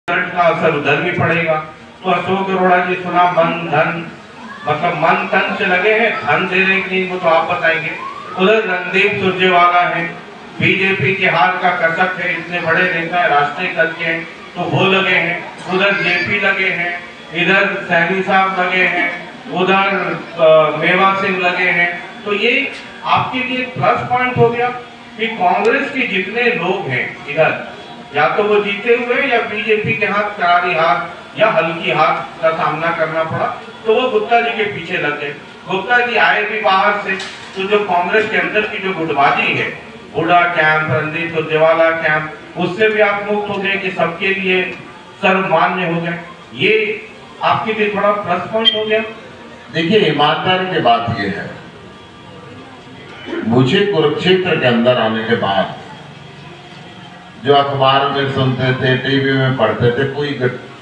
का असर उधर भी पड़ेगा। तो अशोक अरोड़ा जी सुना मन धन, मतलब मन तन से लगे हैं, धन दे रहे कि नहीं वो तो आप बताएंगे। उधर रणदीप सुरजेवाला है, बीजेपी के हाथ का कसक है, इतने बड़े नेता है, राष्ट्रीय कद के हैं, तो वो लगे हैं। उधर जेपी लगे हैं, इधर सैनी साहब लगे हैं, उधर मेवा सिंह लगे हैं। तो ये आपके लिए प्लस पॉइंट हो गया कि कांग्रेस के जितने लोग हैं इधर, या तो वो जीते हुए या बीजेपी के हाथ करारी हाथ या हल्की हाथ का सामना करना पड़ा, तो वो गुप्ता जी के पीछे लग गए। गुप्ता जी आए भी बाहर से, तो जो कांग्रेस के अंदर की जो गुटबाजी है, हुड्डा कैंप, रणदीप सुरजेवाला कैंप, उससे भी आप मुक्त हो गए कि सबके लिए सर्वमान्य हो गए। ये आपके लिए थोड़ा प्लस पॉइंट हो गया। देखिए, ईमानदारी की बात यह है, मुझे कुरुक्षेत्र के अंदर आने के बाद जो अखबार में सुनते थे, टीवी में पढ़ते थे, कोई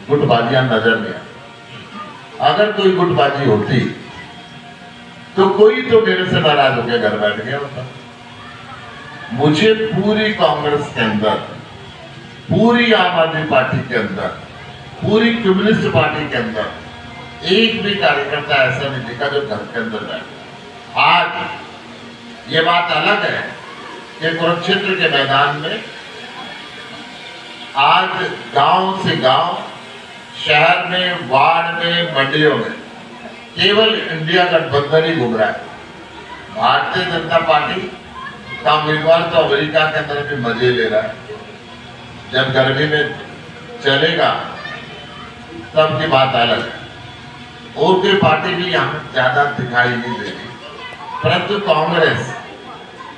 गुटबाजियां नजर नहीं आई। अगर कोई गुटबाजी होती तो कोई तो मेरे से नाराज होकर घर बैठ गया होता। मुझे पूरी कांग्रेस के अंदर, पूरी आम आदमी पार्टी के अंदर, पूरी कम्युनिस्ट पार्टी के अंदर एक भी कार्यकर्ता ऐसा नहीं दिखा जो घर के अंदर बैठा। आज ये बात अलग है कि कुरुक्षेत्र के मैदान में आज गांव से गांव, शहर में, वार्ड में, मंडियों में केवल इंडिया गठबंधन ही घूम रहा है। भारतीय जनता पार्टी का उम्मीदवार तो अमेरिका के अंदर भी मजे ले रहा है। जब गर्मी में चलेगा तब की बात अलग है। और कोई पार्टी भी यहाँ ज्यादा दिखाई नहीं देगी, परंतु कांग्रेस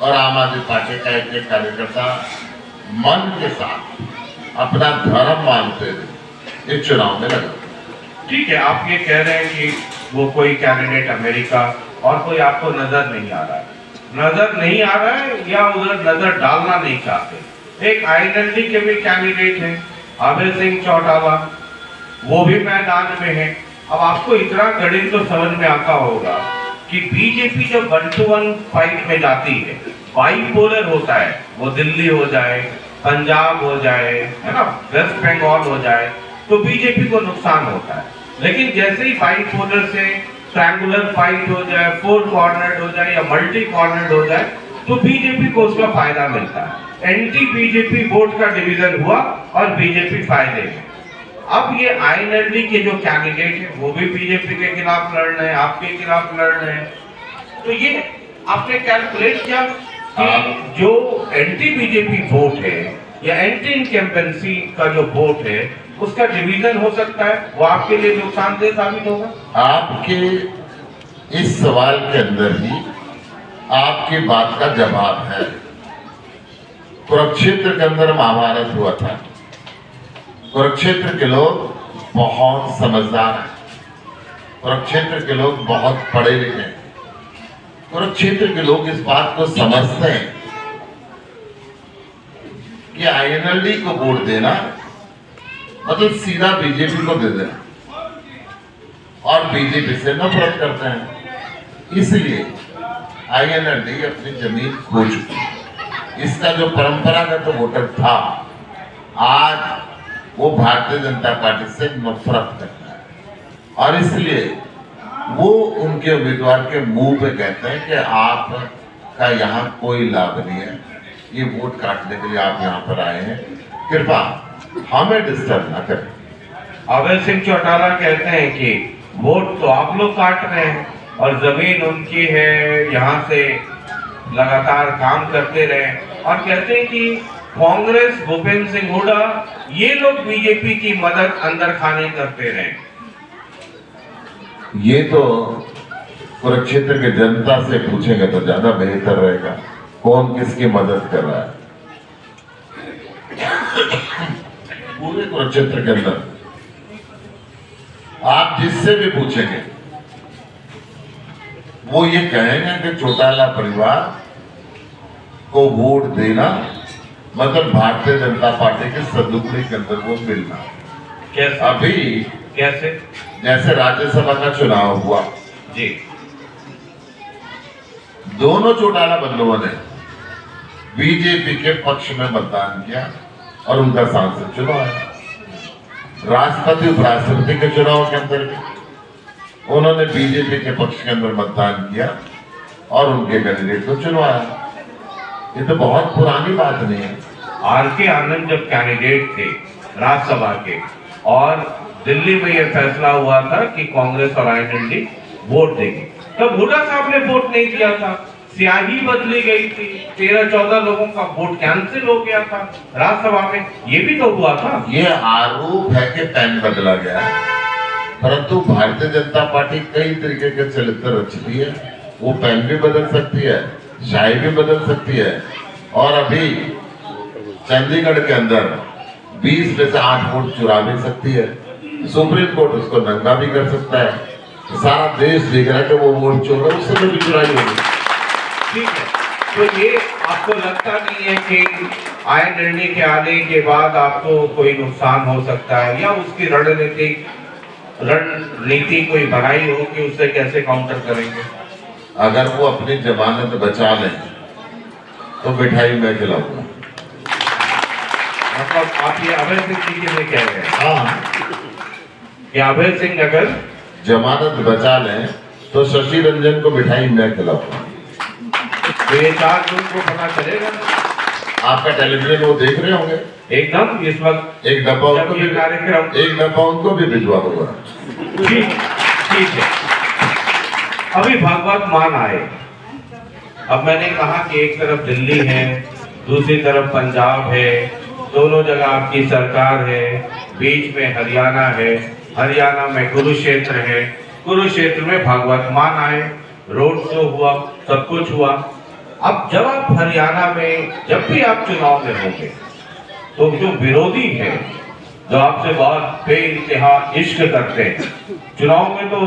और आम आदमी पार्टी का एक कार्यकर्ता मन के साथ अपना धर्म मानते हुए इस चुनाव में लगा। ठीक है, आप ये कह रहे हैं कि वो कोई कैंडिडेट अमेरिका और कोई आपको नजर नहीं आ रहा है, नजर नहीं आ रहा है या उधर नजर डालना नहीं चाहते। एक आईएनएलडी के भी कैंडिडेट हैं अभय सिंह चौटाला, वो भी मैदान में है। अब आपको इतना गणित तो समझ में आता होगा कि बीजेपी जब 1-to-1 फाइट में जाती है, बाइपोलर होता है, वो दिल्ली हो जाए, पंजाब हो जाए, है ना, वेस्ट बंगाल हो जाए, तो बीजेपी को नुकसान होता है। लेकिन जैसे ही बाइपोलर से ट्रायंगुलर फाइट हो जाए, 4 कॉर्नर्ड हो जाए या मल्टी कॉर्नर्ड हो जाए, तो बीजेपी को उसका फायदा मिलता है। एंटी बीजेपी वोट का डिवीजन हुआ और बीजेपी फायदे में। अब ये आईएनएलडी के जो कैंडिडेट है वो भी बीजेपी के खिलाफ लड़ रहे हैं, आपके खिलाफ लड़ रहे हैं। तो ये आपने कैलकुलेट किया कि जो एंटी बीजेपी वोट है या एंटी इनकम्बेंसी का जो वोट है उसका डिवीजन हो सकता है, वो आपके लिए नुकसानदेह साबित होगा। आपके इस सवाल के अंदर ही आपकी बात का जवाब है। कुरुक्षेत्र के अंदर महाभारत हुआ था। कुरुक्षेत्र के लोग बहुत समझदार हैं, कुरुक्षेत्र के लोग बहुत पढ़े लिखे हैं, कुरुक्षेत्र के लोग इस बात को समझते हैं कि आईएनएलडी को वोट देना मतलब सीधा बीजेपी को दे देना, और बीजेपी से नफरत करते हैं। इसलिए आईएनएलडी अपनी जमीन खो चुकी है। इसका जो परंपरागत वोटर था, आज वो भारतीय जनता पार्टी से नफरत करता है, और इसलिए वो उनके उम्मीदवार के मुंह पे कहते हैं कि आपका यहाँ कोई लाभ नहीं है, ये वोट काटने के लिए आप यहाँ पर आए हैं, कृपा हमें डिस्टर्ब ना करें। अभय सिंह चौटाला कहते हैं कि वोट तो आप लोग काट रहे हैं और जमीन उनकी है, यहाँ से लगातार काम करते रहे, और कहते हैं कि कांग्रेस, भूपेंद्र सिंह हुड्डा, ये लोग बीजेपी की मदद अंदर खाने करते रहे। ये तो कुरुक्षेत्र के जनता से पूछेंगे तो ज्यादा बेहतर रहेगा कौन किसकी मदद कर रहा है। पूरे कुरुक्षेत्र के अंदर आप जिससे भी पूछेंगे वो ये कहेंगे कि चौटाला परिवार को वोट देना मतलब भारतीय जनता पार्टी के सदुपरी के अंदर वो मिलना। कैसे? अभी कैसे? जैसे राज्यसभा का चुनाव हुआ जी, दोनों चौटाला बंधुओं ने बीजेपी के पक्ष में मतदान किया और उनका सांसद चुनाव आया। राष्ट्रपति उपराष्ट्रपति के चुनाव के अंदर उन्होंने बीजेपी के पक्ष के अंदर मतदान किया और उनके कैंडिडेट को चुनवाया। ये तो बहुत पुरानी बात नहीं है। आर.के. आनंद जब कैंडिडेट थे राज्यसभा के और दिल्ली में यह फैसला हुआ था कि कांग्रेस और आईएनएलडी वोट देंगे, तब हुड्डा साहब ने वोट नहीं दिया था, स्याही बदली गई थी, 13-14 लोगों का वोट कैंसिल हो गया था राज्यसभा में, ये भी तो हुआ था। ये आरोप है कि पेन बदला गया, परंतु भारतीय जनता पार्टी कई तरीके के चरित्र रचती है। वो पेन भी बदल सकती है, स्याही भी बदल सकती है, और अभी चंडीगढ़ के अंदर 20 में से 8 वोट चुरा भी सकती है। सुप्रीम कोर्ट उसको नंगा भी कर सकता है। सारा देश देख रहा है कि वो वोट चोर है, उससे भी चुराई होगी। ठीक है, तो ये आपको लगता नहीं है कि आईएनएलडी के आने के बाद आपको कोई नुकसान हो सकता है, या उसकी रणनीति कोई बनाई हो कि उससे कैसे काउंटर करेंगे? अगर वो अपनी जमानत बचा लें तो मिठाई मैं खिलाऊंगा। मतलब आप ये अभय सिंह जी के लिए कह रहे हैं? हाँ, कि अभय सिंह अगर जमानत बचा लें तो शशि रंजन को मिठाई मैं खिलाऊंगा। तो ये 4 जून को पता चलेगा। आपका टेलीविजन वो देख रहे होंगे एकदम इस वक्त एक डब्बा उनको भी भिजवा दूंगा। ठीक है, अभी भगवत मान आए। अब मैंने कहा कि एक तरफ दिल्ली है, दूसरी तरफ पंजाब है, दोनों जगह आपकी सरकार है, बीच में हरियाणा है, हरियाणा में कुरुक्षेत्र है, कुरुक्षेत्र में भगवत मान आए, रोड शो हुआ, सब कुछ हुआ। अब जब आप हरियाणा में जब भी आप चुनाव में होंगे तो जो विरोधी है, जो आपसे बहुत बेइंतहा इश्क करते हैं, चुनाव में तो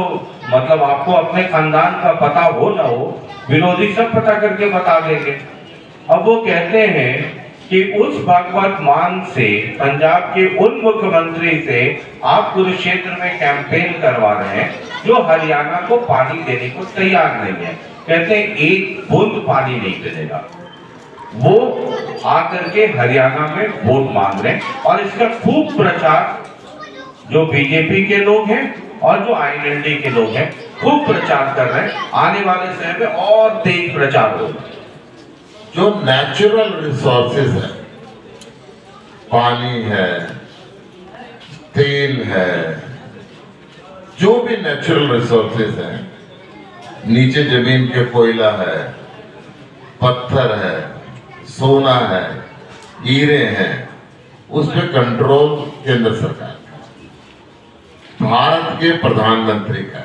मतलब आपको अपने खानदान का पता हो ना हो, विरोधी सब पता करके बता देंगे। अब वो कहते हैं कि उस भगवत मान से, पंजाब के उन मुख्यमंत्री से आप कुरुक्षेत्र में कैंपेन करवा रहे हैं जो हरियाणा को पानी देने को तैयार नहीं है। कहते हैं एक बूंद पानी नहीं मिलेगा। वो आकर के हरियाणा में वोट मांग रहे हैं और इसका खूब प्रचार जो बीजेपी के लोग हैं और जो आईएनएलडी के लोग हैं खूब प्रचार कर रहे हैं। आने वाले समय में और तेज प्रचार होगा। जो नेचुरल रिसोर्सेज है, पानी है, तेल है, जो भी नेचुरल रिसोर्सेज हैं, नीचे जमीन के कोयला है, पत्थर है, सोना है, हीरे हैं, उस पर कंट्रोल केंद्र सरकार का, भारत के प्रधानमंत्री का।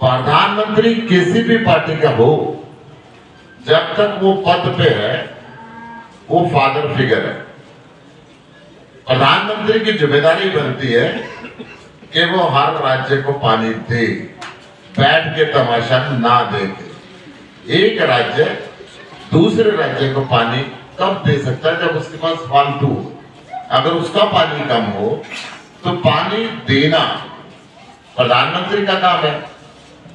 प्रधानमंत्री किसी भी पार्टी का हो, जब तक वो पद पे है वो फादर फिगर है। प्रधानमंत्री की जिम्मेदारी बनती है कि वो हर राज्य को पानी दे, बैठ के तमाशा ना देखे। एक राज्य दूसरे राज्य को पानी कब दे सकता है? जब उसके पास फालतू हो। अगर उसका पानी कम हो तो पानी देना प्रधानमंत्री का काम है।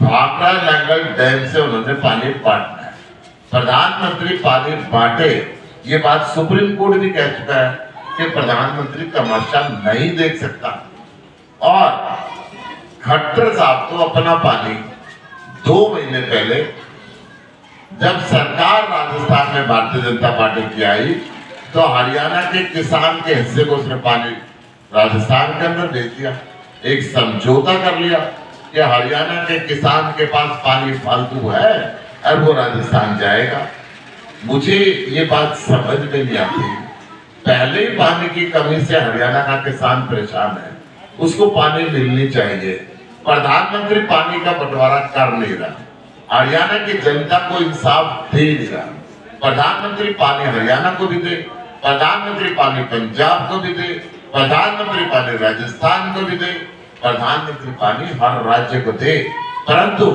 भाखड़ा नांगल डैम से उन्होंने पानी बांटना है, प्रधानमंत्री पानी बांटे। ये बात सुप्रीम कोर्ट भी कह चुका है कि प्रधानमंत्री तमाशा नहीं देख सकता। और खट्टर साहब तो अपना पानी 2 महीने पहले जब सरकार राजस्थान में भारतीय जनता पार्टी की आई तो हरियाणा के किसान के हिस्से को उसने पानी राजस्थान के अंदर भेज दिया। एक समझौता कर लिया कि हरियाणा के किसान के पास पानी फालतू है और वो राजस्थान जाएगा। मुझे ये बात समझ में नहीं आती। पहले ही पानी की कमी से हरियाणा का किसान परेशान है, उसको पानी मिलनी चाहिए। प्रधानमंत्री पानी का बंटवारा कर नहीं रहा, हरियाणा की जनता को इंसाफ दे नहीं रहा। प्रधानमंत्री पानी हरियाणा को भी दे, प्रधानमंत्री पानी पंजाब को भी दे, प्रधानमंत्री पानी राजस्थान को भी दे, प्रधानमंत्री पानी हर राज्य को दे। परंतु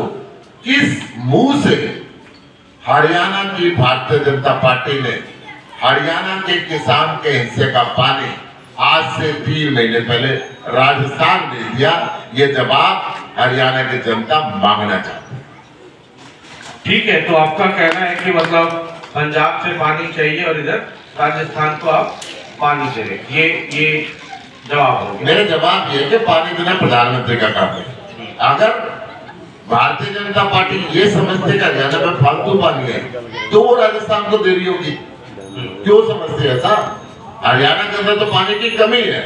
किस मुंह से हरियाणा की भारतीय जनता पार्टी ने हरियाणा के किसान के हिस्से का पानी आज से 3 महीने पहले राजस्थान भेज दिया? ये जवाब हरियाणा की जनता मांगना चाहती है। ठीक है, तो आपका कहना है कि मतलब पंजाब से पानी चाहिए और इधर राजस्थान को आप पानी दे रहे। ये जवाब हो गया। मेरा जवाब ये है कि पानी देना प्रधानमंत्री का काम है। अगर भारतीय जनता पार्टी ये समझते कि हरियाणा में फालतू पानी है तो वो राजस्थान को दे रही होगी। क्यों समझते हैं ऐसा? हरियाणा के अंदर तो पानी की कमी है।